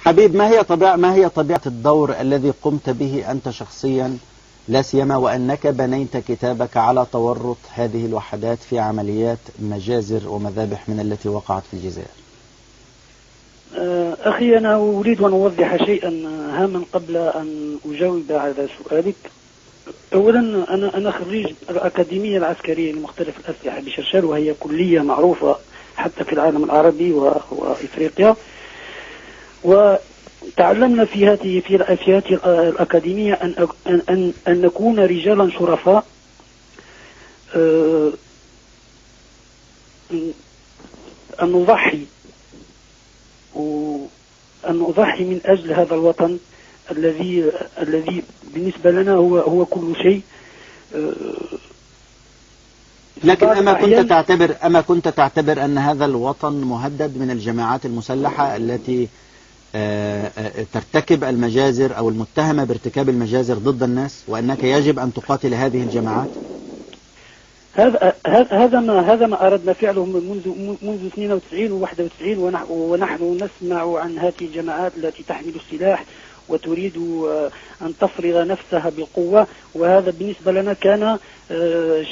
حبيب، ما هي طبيعة الدور الذي قمت به أنت شخصيا، لا سيما وأنك بنيت كتابك على تورط هذه الوحدات في عمليات مجازر ومذابح من التي وقعت في الجزائر؟ أخي، أنا أريد أن أوضح شيئا هاما قبل أن أجاوب على سؤالك. أولا، أنا خريج الأكاديمية العسكرية لمختلف الأسلحة بشرشار، وهي كلية معروفة حتى في العالم العربي وإفريقيا. وتعلمنا في هذه الأكاديمية أن نكون رجالا شرفاء، أن نضحي من أجل هذا الوطن الذي بالنسبة لنا هو كل شيء. لكن أما كنت تعتبر أن هذا الوطن مهدد من الجماعات المسلحة التي ترتكب المجازر أو المتهمة بارتكاب المجازر ضد الناس، وأنك يجب أن تقاتل هذه الجماعات؟ هذا ما أردنا فعله منذ 92 و 91، ونحن نسمع عن هذه الجماعات التي تحمل السلاح وتريد أن تفرض نفسها بالقوة، وهذا بالنسبة لنا كان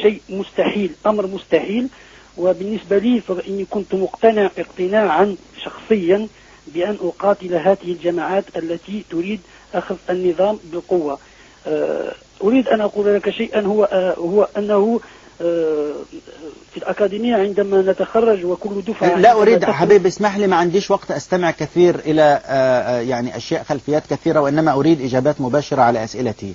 شيء مستحيل، أمر مستحيل. وبالنسبة لي فإني كنت مقتنع اقتناعا شخصيا بأن أقاتل هذه الجماعات التي تريد أخذ النظام بالقوة. أريد أن أقول لك شيئا، هو أنه في الأكاديمية عندما نتخرج وكل دفعة... لا أريد حبيب، اسمح لي، ما عنديش وقت أستمع كثير إلى يعني أشياء خلفيات كثيرة، وإنما أريد إجابات مباشرة على أسئلتي.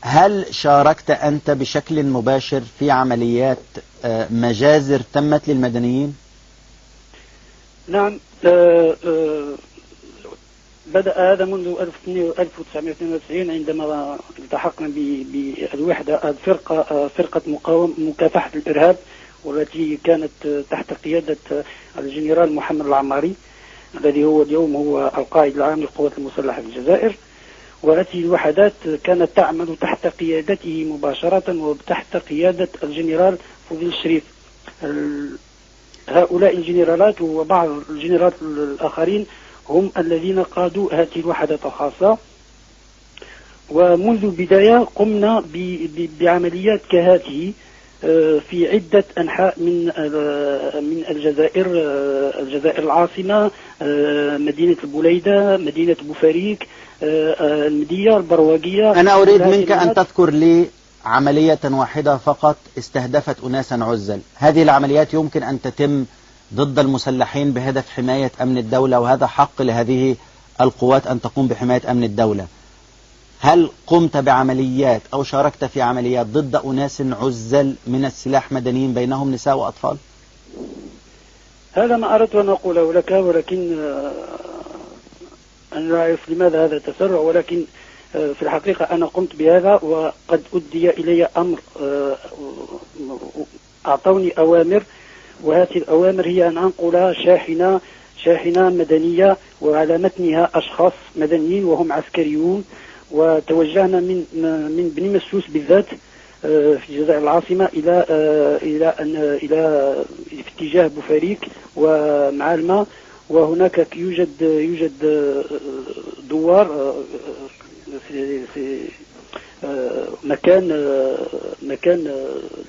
هل شاركت أنت بشكل مباشر في عمليات مجازر تمت للمدنيين؟ نعم. بدأ هذا منذ 1992 عندما التحقنا بالوحدة فرقة مكافحة الإرهاب، والتي كانت تحت قيادة الجنرال محمد العماري الذي هو اليوم هو القائد العام للقوات المسلحة في الجزائر. وهذه الوحدات كانت تعمل تحت قيادته مباشرة وتحت قيادة الجنرال فضيل الشريف. هؤلاء الجنرالات وبعض الجنرالات الآخرين هم الذين قادوا هذه الوحدات الخاصة. ومنذ البداية قمنا بعمليات كهذه في عدة أنحاء من الجزائر العاصمة، مدينة البوليدة، مدينة بوفريك، المدية البرواقية. أنا أريد منك أن تذكر لي عملية واحدة فقط استهدفت أناسا عزل. هذه العمليات يمكن أن تتم ضد المسلحين بهدف حماية أمن الدولة، وهذا حق لهذه القوات أن تقوم بحماية أمن الدولة. هل قمت بعمليات أو شاركت في عمليات ضد أناس عزل من السلاح مدنيين بينهم نساء وأطفال؟ هذا ما أردت أن أقوله لك، ولكن أنا لا أعرف لماذا هذا التسرع، ولكن في الحقيقة أنا قمت بهذا، وقد أدي إلي أمر، أعطوني أوامر، وهذه الأوامر هي أن أنقل شاحنة مدنية وعلى متنها أشخاص مدنيين وهم عسكريون. وتوجهنا من بني مسوس بالذات في الجزائر العاصمة إلى في اتجاه بوفريك ومعالمة. وهناك يوجد دوار في مكان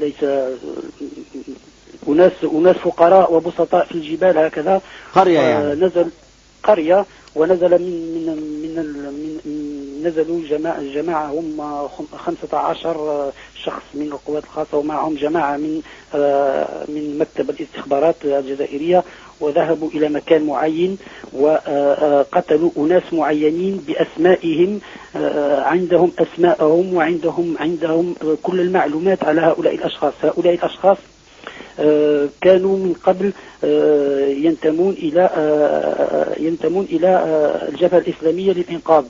ليس أناس فقراء وبسطاء في الجبال هكذا، قرية يعني. نزل قرية، ونزل نزلوا جماعة هم 15 شخص من القوات الخاصة، ومعهم جماعة من مكتب الاستخبارات الجزائرية، وذهبوا إلى مكان معين وقتلوا أناس معينين بأسمائهم. عندهم أسماءهم وعندهم كل المعلومات على هؤلاء الأشخاص. هؤلاء الأشخاص كانوا من قبل ينتمون إلى الجبهة الإسلامية للإنقاذ.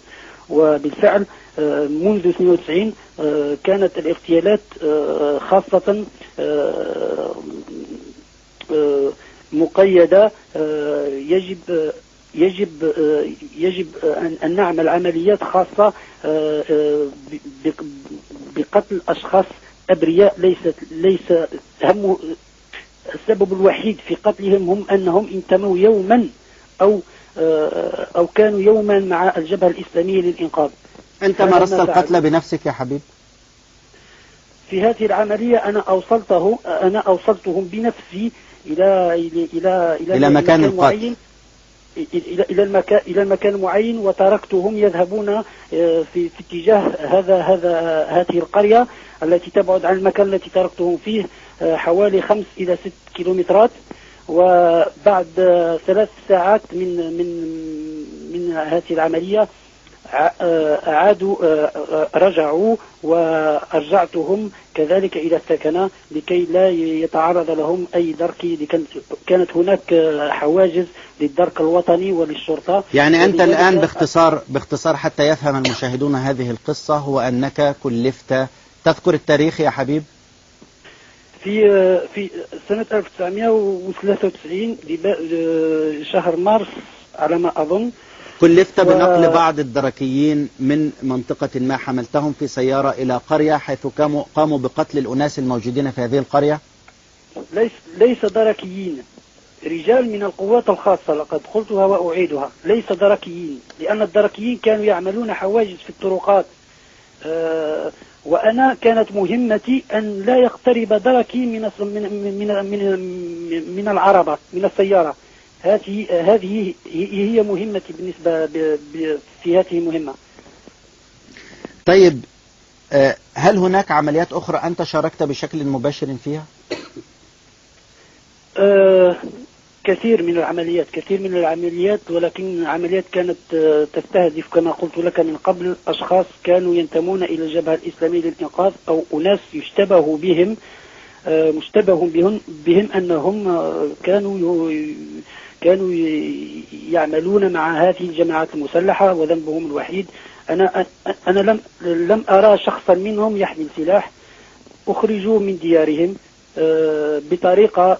وبالفعل منذ 92 كانت الاغتيالات خاصة مقيدة. يجب أن نعمل عمليات خاصة بقتل أشخاص أبرياء. ليس السبب الوحيد في قتلهم هم أنهم انتموا يوما أو أو كانوا يوما مع الجبهة الإسلامية للإنقاذ. أنت مارست القتل بنفسك يا حبيب؟ في هذه العملية أنا أوصلتهم بنفسي إلى مكان معين، إلى المكان معين، وتركتهم يذهبون في اتجاه هذه القرية التي تبعد عن المكان التي تركتهم فيه حوالي 5 إلى 6 كيلومترات. وبعد 3 ساعات من هذه العملية رجعوا، وأرجعتهم كذلك إلى السكنة لكي لا يتعرض لهم أي درك. كانت هناك حواجز للدرك الوطني وللشرطة. يعني أنت الآن باختصار حتى يفهم المشاهدون هذه القصة، هو أنك كلفت، تذكر التاريخ يا حبيب؟ في سنة 1993 شهر مارس على ما أظن، كلفت بنقل بعض الدركيين من منطقة ما، حملتهم في سيارة إلى قرية حيث قاموا بقتل الأناس الموجودين في هذه القرية؟ ليس دركيين، رجال من القوات الخاصة، لقد قلتها وأعيدها، ليس دركيين، لأن الدركيين كانوا يعملون حواجز في الطرقات، وأنا كانت مهمتي أن لا يقترب دركي من العربة، من السيارة. هذه هي مهمتي بالنسبة في هذه المهمة. طيب، هل هناك عمليات أخرى أنت شاركت بشكل مباشر فيها؟ كثير من العمليات، ولكن عمليات كانت تستهدف كما قلت لك من قبل أشخاص كانوا ينتمون إلى الجبهة الإسلامية للإنقاذ، أو أناس يشتبه بهم أنهم كانوا يعملون مع هذه الجماعات المسلحة، وذنبهم الوحيد أنا لم أرى شخصا منهم يحمل سلاح. أخرجوا من ديارهم بطريقة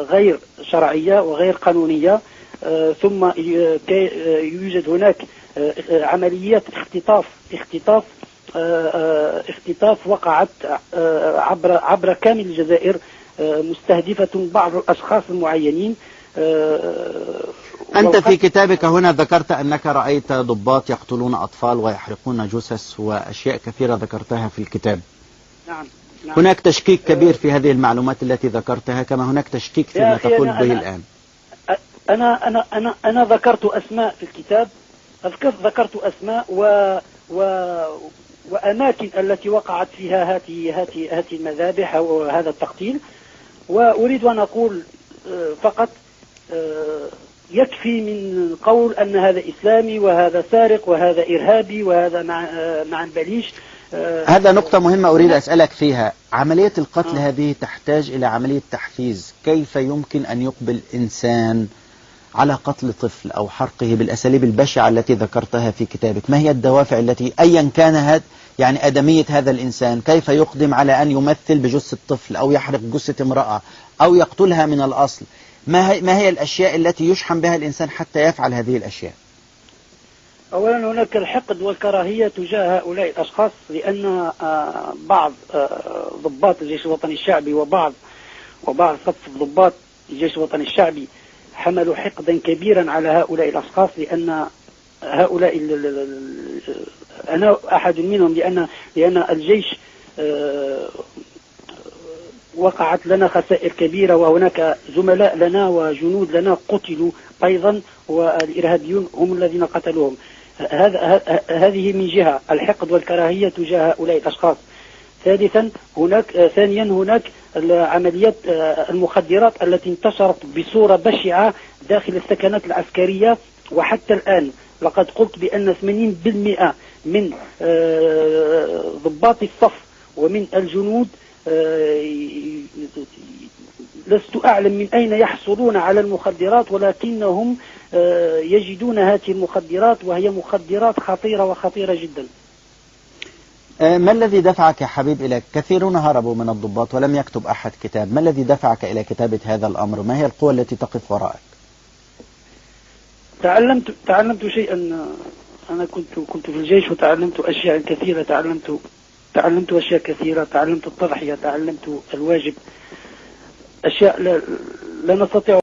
غير شرعية وغير قانونية، ثم يوجد هناك عمليات اختطاف وقعت عبر كامل الجزائر، مستهدفة بعض الأشخاص المعينين. أنت في كتابك هنا ذكرت أنك رأيت ضباط يقتلون أطفال ويحرقون جثث وأشياء كثيرة ذكرتها في الكتاب. نعم. هناك تشكيك كبير في هذه المعلومات التي ذكرتها، كما هناك تشكيك فيما تقول به الآن. أنا ذكرت أسماء في الكتاب، ذكرت أسماء وأماكن التي وقعت فيها هذه المذابح أو هذا التقتيل، وأريد أن أقول فقط يكفي من قول أن هذا إسلامي وهذا سارق وهذا إرهابي وهذا مع بليش. هذا نقطة مهمة أريد أسألك فيها. عملية القتل هذه تحتاج إلى عملية تحفيز. كيف يمكن أن يقبل إنسان على قتل طفل أو حرقه بالأساليب البشعة التي ذكرتها في كتابك؟ ما هي الدوافع التي أيا كان يعني أدمية هذا الإنسان، كيف يقدم على أن يمثل بجثة طفل أو يحرق جثة امرأة أو يقتلها من الأصل؟ ما هي الأشياء التي يشحن بها الإنسان حتى يفعل هذه الأشياء؟ أولا هناك الحقد والكراهية تجاه هؤلاء الأشخاص، لأن بعض ضباط الجيش الوطني الشعبي وبعض صف ضباط الجيش الوطني الشعبي حملوا حقدا كبيرا على هؤلاء الأشخاص، لأن هؤلاء أنا أحد منهم، لأن الجيش وقعت لنا خسائر كبيرة، وهناك زملاء لنا وجنود لنا قتلوا أيضا، والإرهابيون هم الذين قتلوهم. هذه من جهة الحقد والكراهية تجاه هؤلاء الأشخاص. ثانيا هناك عمليات المخدرات التي انتشرت بصورة بشعة داخل السكنات العسكرية، وحتى الآن لقد قلت بأن 80% من ضباط الصف ومن الجنود لست أعلم من أين يحصلون على المخدرات، ولكنهم يجدون هذه المخدرات، وهي مخدرات خطيرة وخطيرة جدا. ما الذي دفعك يا حبيب إلى كثيرون هربوا من الضباط ولم يكتب أحد كتاب؟ ما الذي دفعك إلى كتابة هذا الأمر؟ ما هي القوة التي تقف وراءك؟ تعلمت شيئا. أنا كنت في الجيش وتعلمت أشياء كثيرة. تعلمت أشياء كثيرة، تعلمت التضحية، تعلمت الواجب، أشياء لا نستطيع